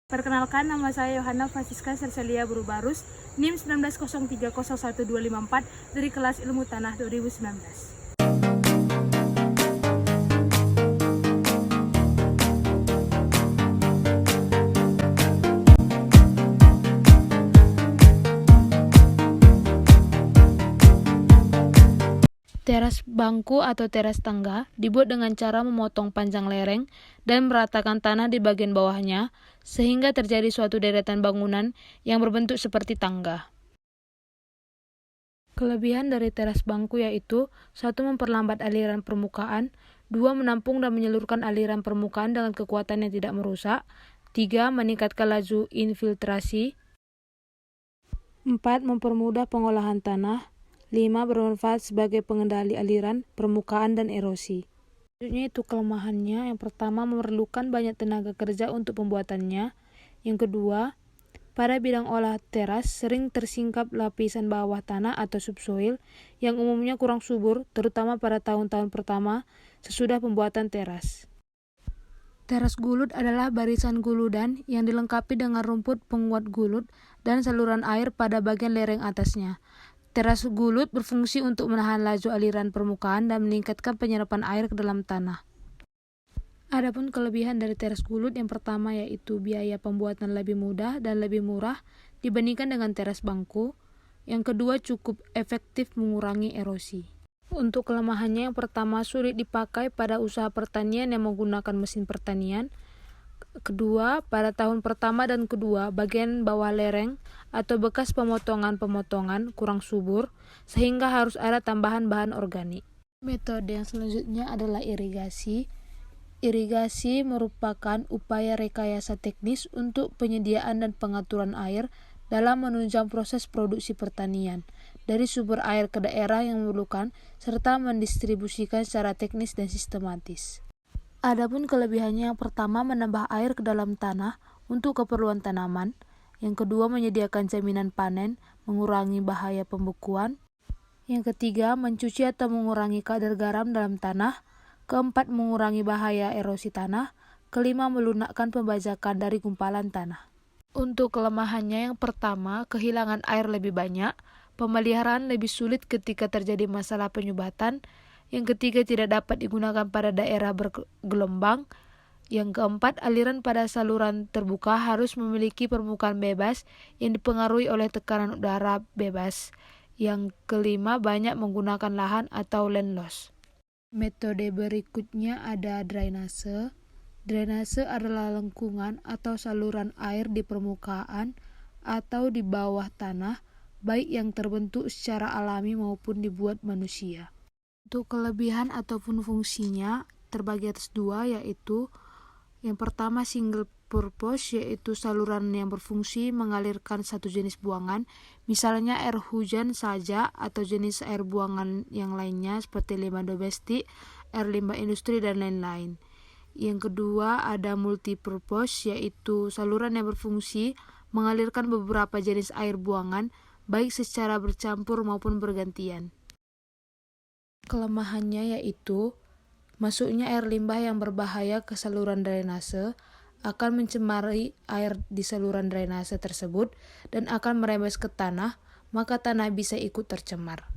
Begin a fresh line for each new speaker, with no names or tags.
Perkenalkan, nama saya Yohana Francisca Serselia Burubarus, NIM 1903011254 dari kelas Ilmu Tanah 2019.
Teras bangku atau teras tangga dibuat dengan cara memotong panjang lereng dan meratakan tanah di bagian bawahnya sehingga terjadi suatu deretan bangunan yang berbentuk seperti tangga. Kelebihan dari teras bangku yaitu 1. Memperlambat aliran permukaan, 2. Menampung dan menyalurkan aliran permukaan dengan kekuatan yang tidak merusak, 3. Meningkatkan laju infiltrasi, 4. Mempermudah pengolahan tanah, 5. Bermanfaat sebagai pengendali aliran, permukaan, dan erosi. Selanjutnya itu kelemahannya. Yang pertama, memerlukan banyak tenaga kerja untuk pembuatannya. Yang kedua, pada bidang olah teras sering tersingkap lapisan bawah tanah atau subsoil yang umumnya kurang subur, terutama pada tahun-tahun pertama sesudah pembuatan teras. Teras gulut adalah barisan guludan yang dilengkapi dengan rumput penguat gulut dan saluran air pada bagian lereng atasnya. Teras gulut berfungsi untuk menahan laju aliran permukaan dan meningkatkan penyerapan air ke dalam tanah. Adapun kelebihan dari teras gulut yang pertama yaitu biaya pembuatan lebih mudah dan lebih murah dibandingkan dengan teras bangku. Yang kedua, cukup efektif mengurangi erosi. Untuk kelemahannya, yang pertama, sulit dipakai pada usaha pertanian yang menggunakan mesin pertanian. Kedua, pada tahun pertama dan kedua, bagian bawah lereng atau bekas pemotongan-pemotongan kurang subur, sehingga harus ada tambahan bahan organik. Metode yang selanjutnya adalah irigasi. Irigasi merupakan upaya rekayasa teknis untuk penyediaan dan pengaturan air dalam menunjang proses produksi pertanian, dari sumber air ke daerah yang memerlukan, serta mendistribusikan secara teknis dan sistematis. Adapun kelebihannya, yang pertama, menambah air ke dalam tanah untuk keperluan tanaman. Yang kedua, menyediakan jaminan panen, mengurangi bahaya pembekuan. Yang ketiga, mencuci atau mengurangi kadar garam dalam tanah. Keempat, mengurangi bahaya erosi tanah. Kelima, melunakkan pembajakan dari gumpalan tanah. Untuk kelemahannya, yang pertama, kehilangan air lebih banyak. Pemeliharaan lebih sulit ketika terjadi masalah penyumbatan. Yang ketiga, tidak dapat digunakan pada daerah bergelombang. Yang keempat, aliran pada saluran terbuka harus memiliki permukaan bebas yang dipengaruhi oleh tekanan udara bebas. Yang kelima, banyak menggunakan lahan atau land loss. Metode berikutnya ada drainase. Drainase adalah lengkungan atau saluran air di permukaan atau di bawah tanah, baik yang terbentuk secara alami maupun dibuat manusia. Untuk kelebihan ataupun fungsinya terbagi atas dua, yaitu yang pertama single purpose, yaitu saluran yang berfungsi mengalirkan satu jenis buangan, misalnya air hujan saja atau jenis air buangan yang lainnya seperti limbah domestik, air limbah industri, dan lain-lain. Yang kedua ada multipurpose, yaitu saluran yang berfungsi mengalirkan beberapa jenis air buangan baik secara bercampur maupun bergantian. Kelemahannya yaitu masuknya air limbah yang berbahaya ke saluran drainase akan mencemari air di saluran drainase tersebut dan akan merembes ke tanah, maka tanah bisa ikut tercemar.